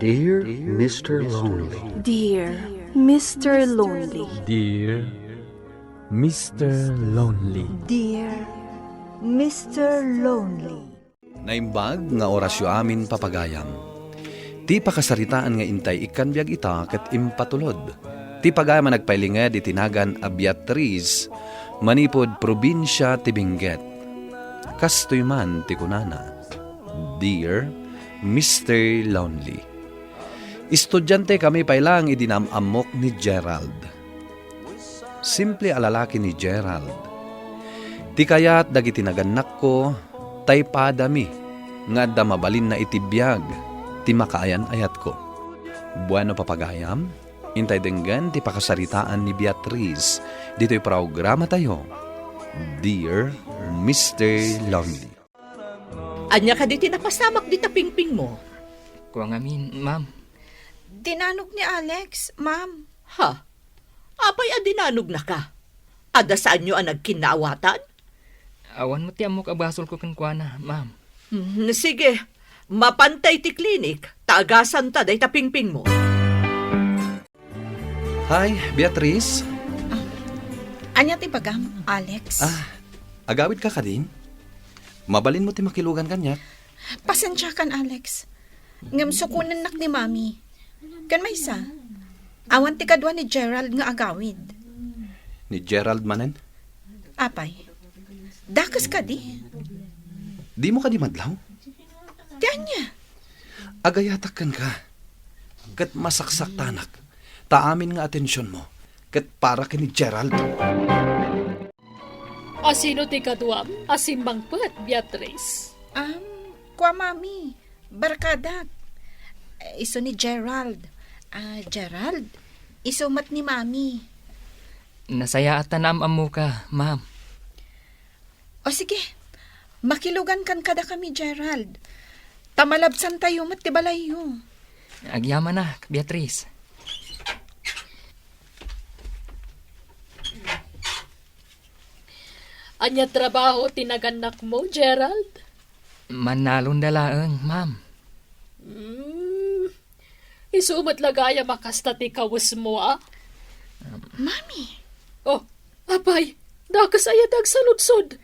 Dear Mr. Lonely. Dear Mr. Lonely. Dear Mr. Lonely. Dear Mr. Lonely. Naimbag nga orasyo amin papagayam. Ti pakasaritaan nga intay ikan biag ita ket impatulod. Ti pagayam nagpailinged itinagan a Beatriz manipod probinsya ti Benguet. Kastoy man ti kunana. Dear Mr. Lonely. Estudyante kami pailang idinamamok ni Gerald. Simple alalaki ni Gerald. Ti kayat dagiti naganak ko, tay padami, nga da mabalin na itibiyag, ti makaayan ayat ko. Bueno papagayam, intay denggan ti pakasaritaan ni Beatriz, dito'y programa tayo. Dear Mr. Lonely. Anya ka di tinapasamak di tapingping mo. Kuwang amin, ma'am. Dinanog ni Alex, ma'am. Ha? Apay adinanog na ka. Ada saan nyo ang nagkinaawatan? Awan mo ti amok abasol ko kankwana, ma'am. Sige, mapantay ti klinik, taagasan ta day tapingping mo. Hi, Beatriz. Anya ti bagam, Alex? Agawid ka ka din? Mabalin mo ti makilugan kanya. Pasensya kan, Alex. Ngam sukunan nak ni Mami. Kan may isa. Awan ti kadwa ni Gerald nga agawid. Ni Gerald manen? Apay. Dakas ka di? Di mo ka di madlaw? Ti anya? Agayatakan ka. Kat masaksak tanak. Taamin nga atensyon mo. Kat para ka ni Gerald. Asino ti kaduam? Asimbang pet, Beatriz. Kwa Mami. Barkadak. Iso ni Gerald. Gerald, isumat ni Mami. Nasaya at tanam-amu ka, ma'am. O sige, makilugan kan kada kami, Gerald. Tamalabsan tayo mat ti balayo. Agyaman na, Beatriz. Anya trabaho tinaganak mo, Gerald? Manalon dalaang, ma'am. Isumat lagaya makasta ti kawas mo, ah? Mami. Oh, apay, dakas ayadag sa lutsod.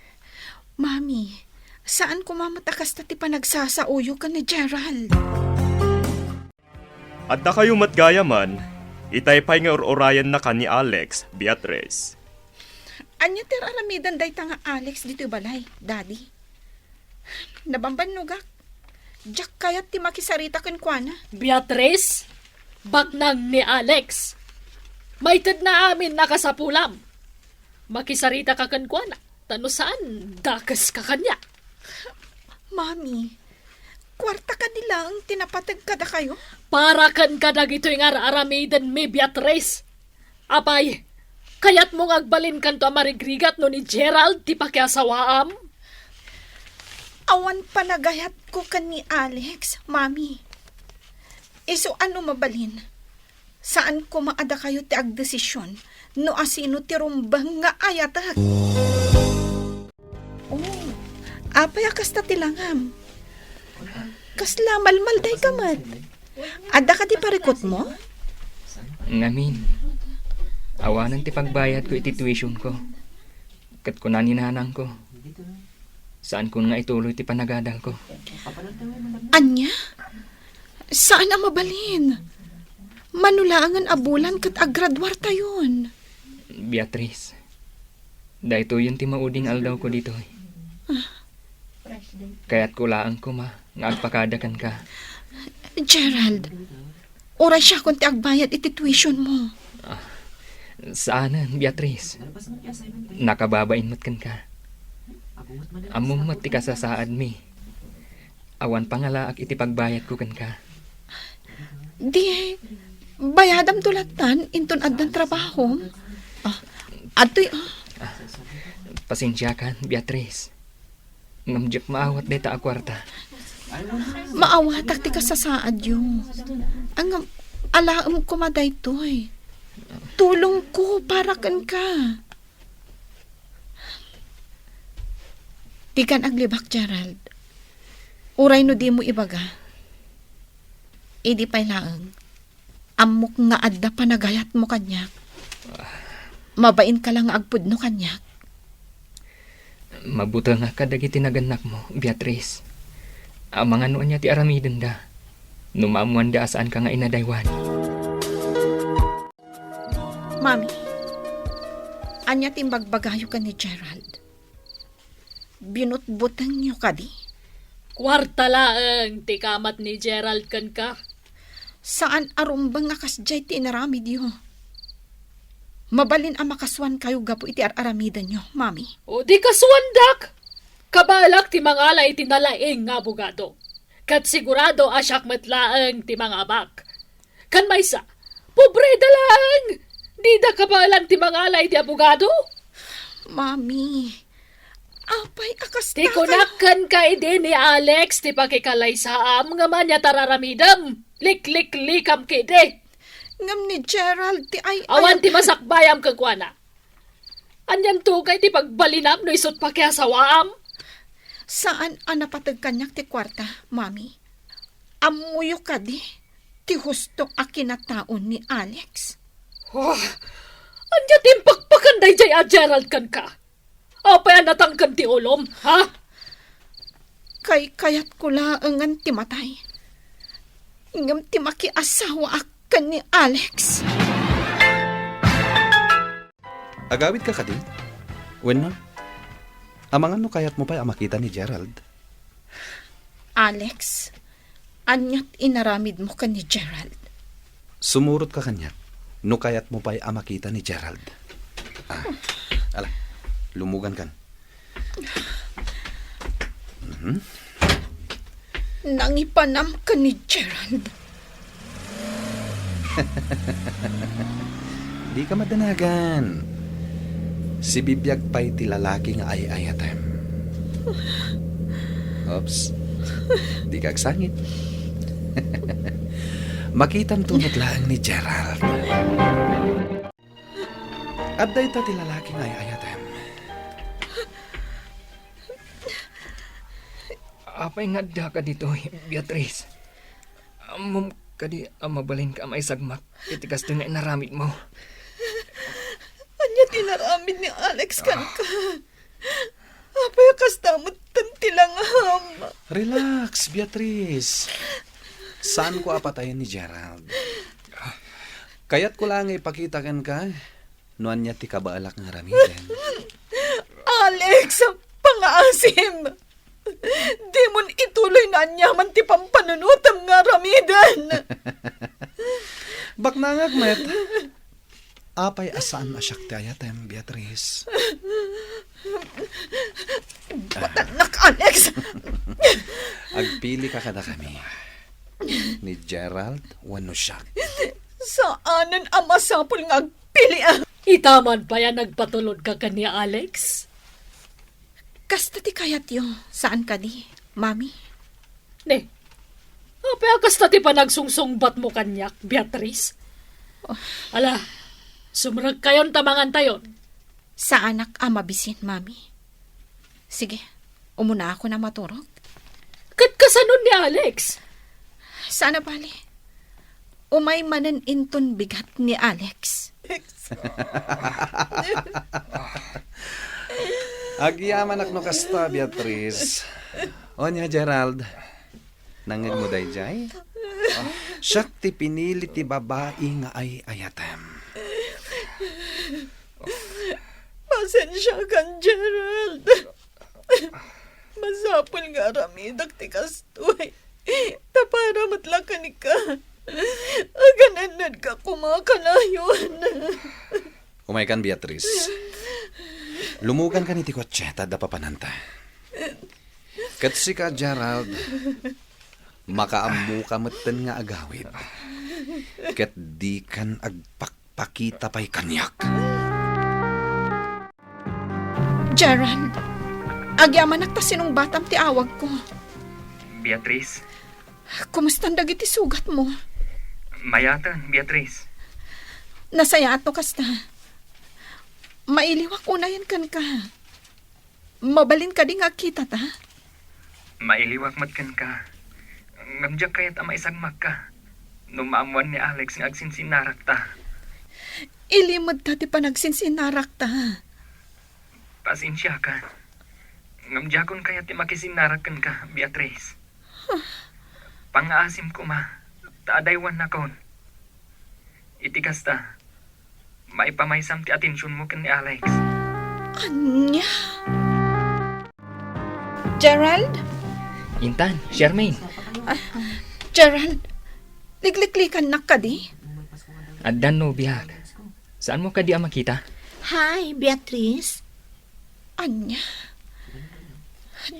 Mami, saan ko mamatakas na ti panagsasauyo ka ni Gerald? At na kayo matgayaman, itaypay nga orayan na ka ni Alex, Beatriz. Anya ter aramidan day tanga Alex dito balay, Daddy. Nabambanugak. Jack kayat ti makisarita kan kuana. Beatriz, baknang ni Alex. Maitid na amin nakasapulam. Makisarita ka kankwana. Tano saan, dakas ka kanya. Mami, kwarta ka nila ang tinapatag kada kayo? Para kan kadag ito yung aramidan mi, Beatriz. Apay, kaya't mong agbalin kanto amarigrigat no ni Gerald ti pakiasawaam. Awan panagayat ko kan ni Alex, Mami. Iso ano mabalin? Saan ko maada kayo ti agdesisyon no asino ti rumbang nga ayatak? Oh, apay akas ta tilangam. Kasla malmalday kamat. Ada ka ti parikot mo? Ngamin. Awanan ti pagbayad ko iti tuition ko. Kat ko naninanang ko. Saan ko nga ituloy ti panagadal ko? Anya? Saan na mabalin? Manulangan abulan kat agradwar tayon. Beatriz. Dahito yun ti mauding aldaw ko dito. Kaya't kulaan ko ma, nga agpakadakan ka. Gerald, oray siya kung ti agbayad iti tuition mo. Saanan, Beatriz? Nakababain mat kan ka. Among mat ti kasasaad mi. Awan pangalaak iti pagbayad ko kan ka. Di, bayadam tulatan inton addan trabaho. Ato'y... Pasensya kan, Beatriz. Ngamjak maawat deta a kwarta. Maawatak ti kasasaad yung. Ang alaam ko maday to'y. Tulong ko para kan ka. Tikan aglibak, Gerald. Uray no di mo ibaga. Idi pa'y laeng. Amok nga adda panagayat mo kanyak. Mabain ka lang agpudno kanyak. Mabuta nga kadagi tinaganak mo, Beatrice. Ang mga noon niya ti aramiden da. Numamuan da saan ka nga inadaywan. Mami, anya timbagbagayo ka ni Gerald. Binutbutang niyo ka di. Kwarta laeng ti kamat ni Gerald kan ka. Saan arumbang nga kasjay ti inaramid yo? Mabalin ang makaswan kayo gapo iti aramidan nyo, mami. O di kaswandak! Kabalak ti mga alay ti nalaing nga abogado. Kat sigurado asyak matlaeng ti mga abak. Kan maysa, pobre dalang! Di da kabalang ti mga alay ti abogado? Mami, apay akas Ti kunakan ka ide ni Alex ti pakikalay sa am nga manya tararamidam. Lik-lik-likam kide. Ngam ni Gerald ti ay... Awan ti masakbayam kang kuana. Anyan tukay ti pagbalinam no isot pa kaya sawaam. Saan ang napatag kanyak ti kwarta, mami? Amuyo ka di, ti husto a kinataon ni Alex. Oh, anya ti pakpakanday jay a Gerald kan ka. Apay natangkan ti ulom, ha? Kayat ko laangan ti matay. Ngam ti makiasawa ka ni Alex. Agawid ka kadi? When na? Amangan no kayat mo pa makita ni Gerald? Alex, anyat inaramid mo ka ni Gerald. Sumurot ka kanya. No kayat mo pa makita ni Gerald. Ala, lumugan kan. Nangipanam ka ni Gerald. Di ka madanagan. Si bibiyag pa'y ti lalaki nga ay-ayatem. Oops. Di ka agsangit. Makitam tunot lang ni Gerald. Abday ta ti lalaki nga ay-ayatem. Apay nga da ka dito, Beatrice. Amom kadi mabalin ka may sagmak. Itikas to nga inaramid mo. Anya tinaramid ni Alex kan ka. Apay kastamot tantilang ham. Relax, Beatrice. Saan ko apatayan ni Gerald? Kaya't ko lang ipakita kan ka. Nuan niya ti kabaalak nga ramiden. Alex, pangaasim. Di mon ituloy na anyaman ti pampanunutam nga ramidan. Baknangag, met. Apay asaan asyak ti ayatem, Beatrice. Batanak, Alex. Agpili ka kada kami. Ni Gerald, wano siya. Saanan ang masapul nga agpili ah. Itaman pa yan nagpatulod ka ni Alex? Kasta ti kayat yo, saan ka di, mami? Ne, apay kasta ti pa nagsungsungbat mo kanyak, Beatrice? Ala, sumrag kayon tamangan tayon. Sa anak mabisin, mami. Sige, umuna ako na maturog. Kat kasanon ni Alex? Sana bali. Umay manan inton bigat ni Alex. Agyaman ak no kasta, Beatrice. O niya, Gerald. Nangag mo day jay? Siyak ti pinili ti babae nga ay ayatem. Pasensya kan, Gerald. Masapol nga ramidak ti kastoy. Tapara matlakan ka. Agananad ka kumakalayon. Umaykan, Beatrice. Lumugan ka ni ti kotse, tada papananta. Kat si ka, Gerald, makaamu ka matan nga agawid. Kat di kan agpakpakita pa'y kanyak. Gerald, agyaman ta sinong batam ti awag ko. Beatrice, Kumusta dagiti sugat mo? mayatan, Beatrice. Nasaya ato kasta. Mailiwak unayan kan ka. Mabalin ka di nga kita ta. Mailiwak matkan ka. Ngamjak kayat ama isagmak ka. Numaamuan ni Alex nga agsinsinarak ta. Ilimod ta ti panagsinsinarak ta. Pasensya ka. Ngamjakon kaya ti makisinarakan ka, Beatrice. Pangaasim ko ma, taadaywan na kon. Itikas ta, maipamaysam ti atensyon mo kan ni Alex. Anya? Gerald? Intan, Charmaine, Gerald, ligliklikan na ka di? addan no biyag. Saan mo ka di makita? Hi, Beatrice. Anya?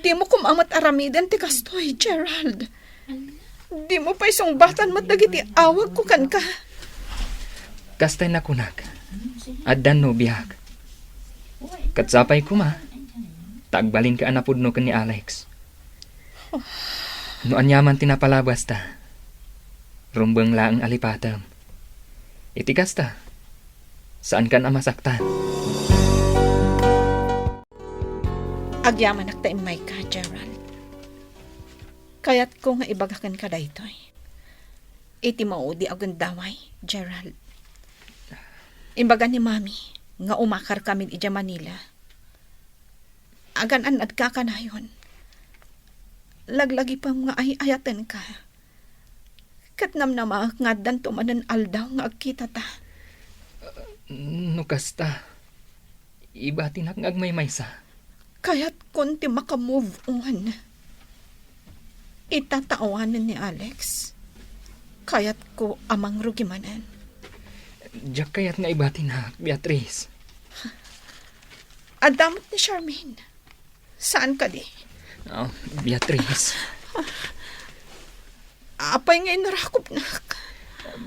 Di mo kumamat aramidan ti kastoy, Gerald. Di mo pa isang batan matagiti awag ko kan ka. Kastay na kunak. Addan no biyag. Katsapay ko ma. Tagbalin ka anapod no kan ni Alex. No anyaman tinapalabas ta. Rumbang laang alipatam. Itikas ta. Saan kan amasaktan? Agyaman nakta imay ka, Gerald. Kaya't ko nga ibagakan ka daytoy. Iti maudi agandaway, Gerald. Imbaga ni Mami, nga umakar kami ija Manila. Aganan at kakanayon. Laglagi pa nga ay-ayatan ka. Katnam na maakngadan tumanan aldaw nga agkita ta. Nukasta. Iba tinak ngagmaymaysa. Kaya't kunti makamove on. Itatawanan ni Alex. Kaya't ko amang rugimanan. Diyak kaya't nga iba tinak, Beatrice. Adamot ni Charmaine. Saan ka di? Oh, Beatrice. Apay nga inarakop na.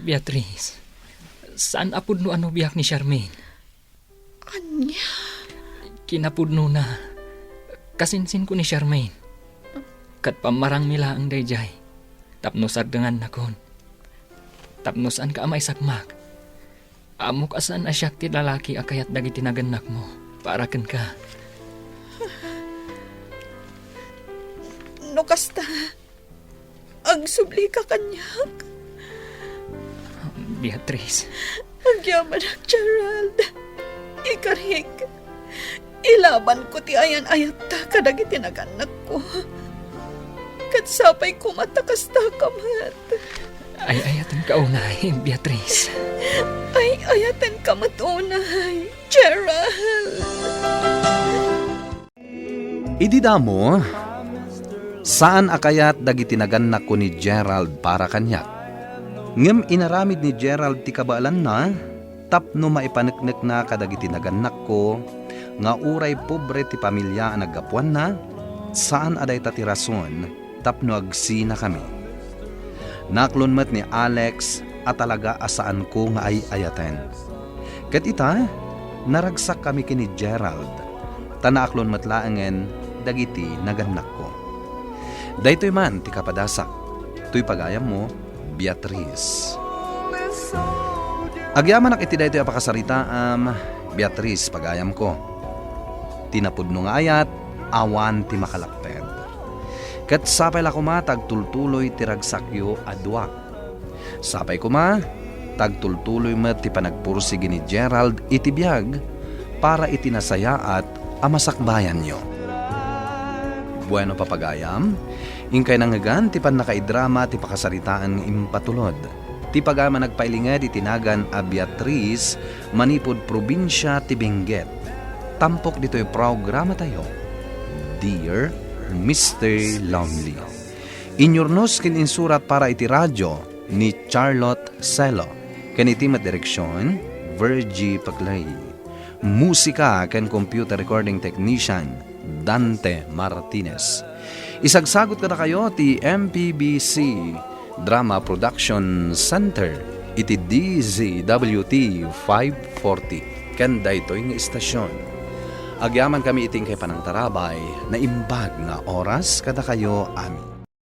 Beatrice. Saan apod no ano biyak ni Charmaine? Anya? Kinapudno na. Kasinsin ko ni Charmaine. Kat pamarang mila ang dayjay. Tapnos agdangan na kon. Tapnos an ka amay sakmak. Amok asan asyak ti lalaki akayat dagiti naganak mo. Para kan ka. No kasta. Agsubli ka kanyak. Beatrice. Agyaman ang Gerald. Ikarhig. Ilaban ko ti ayan-ayat ta kadagi tinaganak ko. Katsapay ko matakasta kamat. Ay ayatan ka unay, Beatrice. Ay ayatan ka matunay, Gerald. Idida mo, saan akayat dagiti naganak ko ni Gerald para kanyak? Ngem inaramid ni Gerald ti kabaalan na, tapno maipaneknek na kadagiti naganak ko, nga uray pobre ti pamilya ang naggapuan na, saan aday tati rason, tapno agsi na kami. Naklon met ni Alex at talaga asaan ko nga ay ayaten. Ket ita, naragsak kami kini Gerald, tanaaklon met laangen dagiti naganak ko. Daytoy man ti kapadasak, tuy pagayam mo, Beatrice. Agyaman ak iti daytoy apakasarita Beatrice pagayam ko. Tinapudno nga ayat, awan ti makalakped. Ket sapay la kuma tagtultuloy ti ragsakyo adwa. Sapay kuma tagtultuloy met ti panagpursigi ni Gerald iti biag para itinasayaat amasakbayan nyo. Bueno papagayam, ingkay nangagan ti pan nakaidrama ti pakasaritaan impatulod. Ti pagama nagpailingad itinagan a Beatrice manipod probinsya ti Benguet. Tampok dito'y programa tayo. Dear Mr. Lonely. Inyornos kin insurat para iti radyo ni Charlotte Celo. Ken iti direksyon Virgie Paglay. Musika ken computer recording technician Dante Martinez. Isagsagot kada kayo ti MPBC Drama Production Center iti DZWT 540 ken daytoy nga istasyon. Agyaman kami iting kay panangtarabay na imbag nga oras kada kayo amin.